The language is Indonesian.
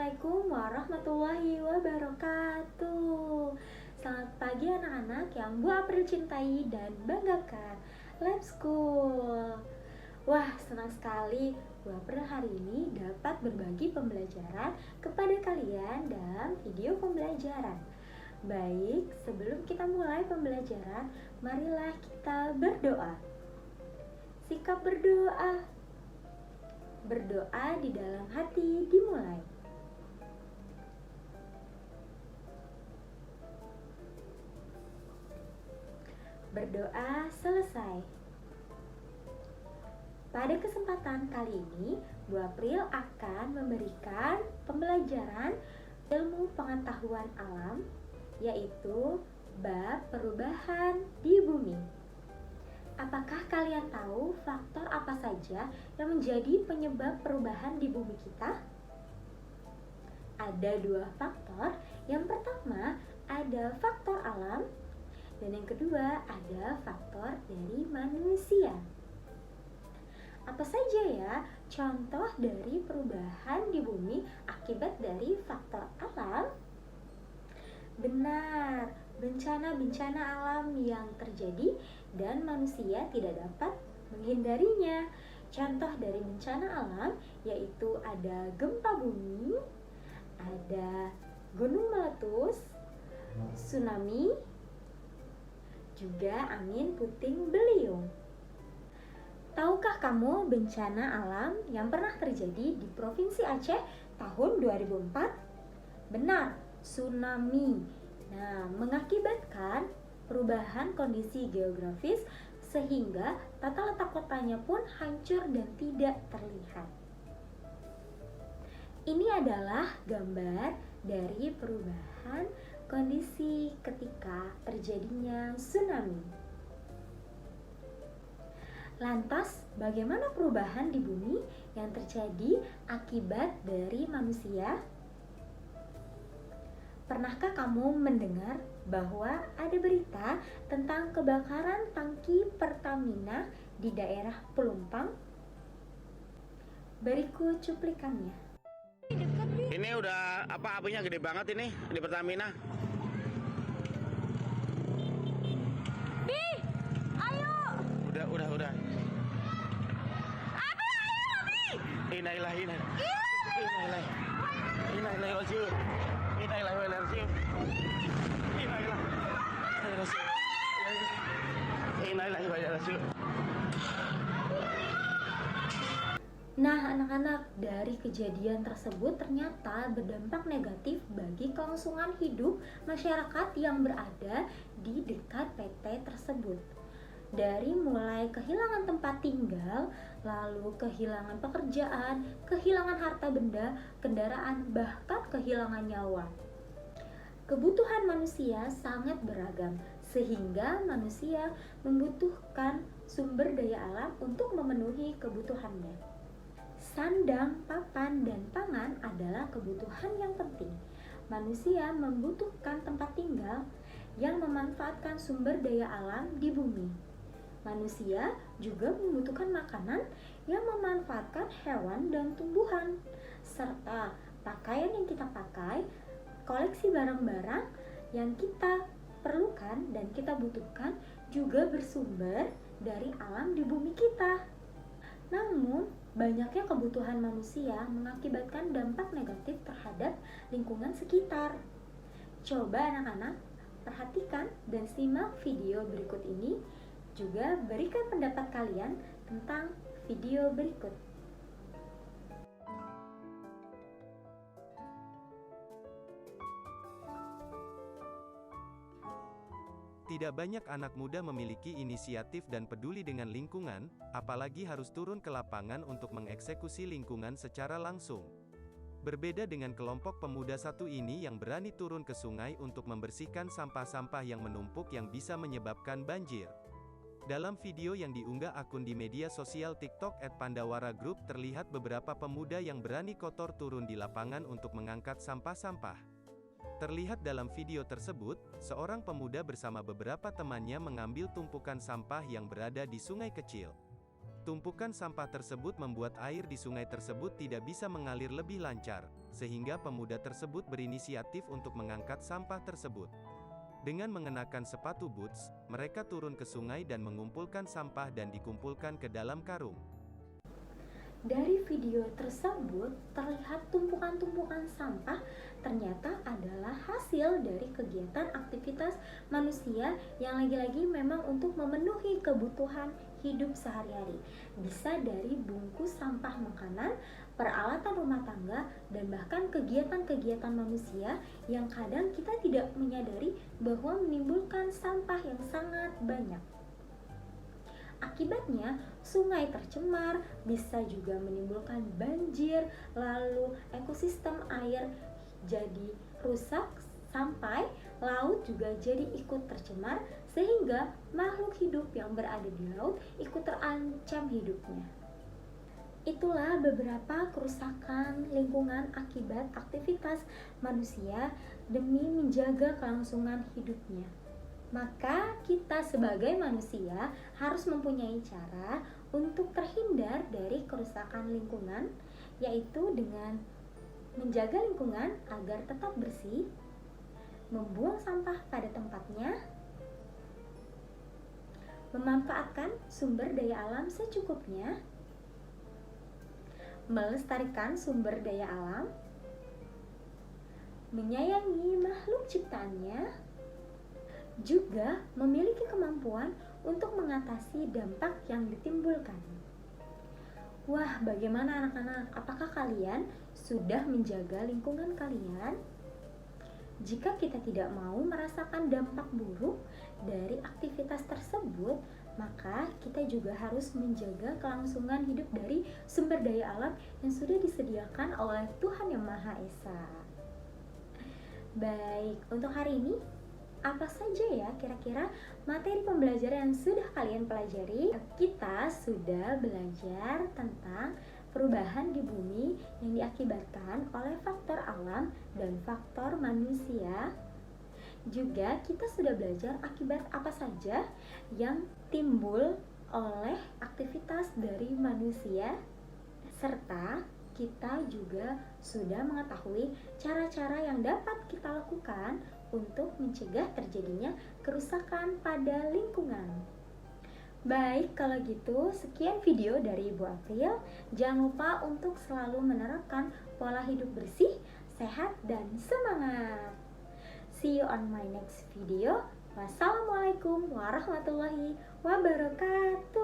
Assalamualaikum warahmatullahi wabarakatuh. Selamat pagi anak-anak yang Bu April cintai dan banggakan. Let's school. Wah, senang sekali Bu April hari ini dapat berbagi pembelajaran kepada kalian dalam video pembelajaran. Baik, sebelum kita mulai pembelajaran, marilah kita berdoa. Sikap berdoa. Berdoa di dalam hati dimulai. Berdoa selesai. Pada kesempatan kali ini, Bu April akan memberikan pembelajaran ilmu pengetahuan alam, yaitu bab perubahan di bumi. Apakah kalian tahu faktor apa saja yang menjadi penyebab perubahan di bumi kita? Ada dua faktor. Yang pertama ada faktor alam, dan yang kedua ada faktor dari manusia. Apa saja ya contoh dari perubahan di bumi akibat dari faktor alam? Benar, bencana-bencana alam yang terjadi dan manusia tidak dapat menghindarinya. Contoh dari bencana alam yaitu ada gempa bumi, ada gunung meletus, tsunami, juga angin puting beliung. Tahukah kamu bencana alam yang pernah terjadi di Provinsi Aceh tahun 2004? Benar, tsunami. Nah, mengakibatkan perubahan kondisi geografis sehingga tata letak kotanya pun hancur dan tidak terlihat. Ini adalah gambar dari perubahan kondisi ketika terjadinya tsunami. Lantas, bagaimana perubahan di bumi yang terjadi akibat dari manusia? Pernahkah kamu mendengar bahwa ada berita tentang kebakaran tangki Pertamina di daerah Pelumpang? Berikut cuplikannya. Ini udah apinya gede banget ini di Pertamina. Bi, ayo. Udah. Abi, ayo, Bi. Innalillahi Iya. Nah, anak-anak, dari kejadian tersebut ternyata berdampak negatif bagi kelangsungan hidup masyarakat yang berada di dekat PT tersebut. Dari mulai kehilangan tempat tinggal, lalu kehilangan pekerjaan, kehilangan harta benda, kendaraan, bahkan kehilangan nyawa. Kebutuhan manusia sangat beragam, sehingga manusia membutuhkan sumber daya alam untuk memenuhi kebutuhannya. Sandang, papan, dan pangan adalah kebutuhan yang penting. Manusia membutuhkan tempat tinggal yang memanfaatkan sumber daya alam di bumi. Manusia juga membutuhkan makanan yang memanfaatkan hewan dan tumbuhan, serta pakaian yang kita pakai, koleksi barang-barang yang kita perlukan dan kita butuhkan juga bersumber dari alam di bumi kita. Namun, banyaknya kebutuhan manusia mengakibatkan dampak negatif terhadap lingkungan sekitar. Coba anak-anak, perhatikan dan simak video berikut ini. Juga berikan pendapat kalian tentang video berikut. Tidak banyak anak muda memiliki inisiatif dan peduli dengan lingkungan, apalagi harus turun ke lapangan untuk mengeksekusi lingkungan secara langsung. Berbeda dengan kelompok pemuda satu ini yang berani turun ke sungai untuk membersihkan sampah-sampah yang menumpuk yang bisa menyebabkan banjir. Dalam video yang diunggah akun di media sosial TikTok @pandawara_group terlihat beberapa pemuda yang berani kotor turun di lapangan untuk mengangkat sampah-sampah. Terlihat dalam video tersebut, seorang pemuda bersama beberapa temannya mengambil tumpukan sampah yang berada di sungai kecil. Tumpukan sampah tersebut membuat air di sungai tersebut tidak bisa mengalir lebih lancar, sehingga pemuda tersebut berinisiatif untuk mengangkat sampah tersebut. Dengan mengenakan sepatu boots, mereka turun ke sungai dan mengumpulkan sampah dan dikumpulkan ke dalam karung. Dari video tersebut terlihat tumpukan-tumpukan sampah ternyata adalah hasil dari kegiatan aktivitas manusia yang lagi-lagi memang untuk memenuhi kebutuhan hidup sehari-hari. Bisa dari bungkus sampah makanan, peralatan rumah tangga, dan bahkan kegiatan-kegiatan manusia yang kadang kita tidak menyadari bahwa menimbulkan sampah yang sangat banyak. Akibatnya, sungai tercemar, bisa juga menimbulkan banjir, lalu ekosistem air jadi rusak, sampai laut juga jadi ikut tercemar, sehingga makhluk hidup yang berada di laut ikut terancam hidupnya. Itulah beberapa kerusakan lingkungan akibat aktivitas manusia demi menjaga kelangsungan hidupnya. Maka kita sebagai manusia harus mempunyai cara untuk terhindar dari kerusakan lingkungan, yaitu dengan menjaga lingkungan agar tetap bersih, membuang sampah pada tempatnya, memanfaatkan sumber daya alam secukupnya, melestarikan sumber daya alam, menyayangi makhluk ciptaannya, juga memiliki kemampuan untuk mengatasi dampak yang ditimbulkan. Wah, bagaimana anak-anak? Apakah kalian sudah menjaga lingkungan kalian? Jika kita tidak mau merasakan dampak buruk dari aktivitas tersebut, maka kita juga harus menjaga kelangsungan hidup dari sumber daya alam yang sudah disediakan oleh Tuhan Yang Maha Esa. Baik, untuk hari ini apa saja ya kira-kira materi pembelajaran yang sudah kalian pelajari? Kita sudah belajar tentang perubahan di bumi yang diakibatkan oleh faktor alam dan faktor manusia. Juga kita sudah belajar akibat apa saja yang timbul oleh aktivitas dari manusia, serta kita juga sudah mengetahui cara-cara yang dapat kita lakukan untuk mencegah terjadinya kerusakan pada lingkungan. Baik, kalau gitu sekian video dari Ibu April. Jangan lupa untuk selalu menerapkan pola hidup bersih, sehat, dan semangat. See you on my next video. Wassalamualaikum warahmatullahi wabarakatuh.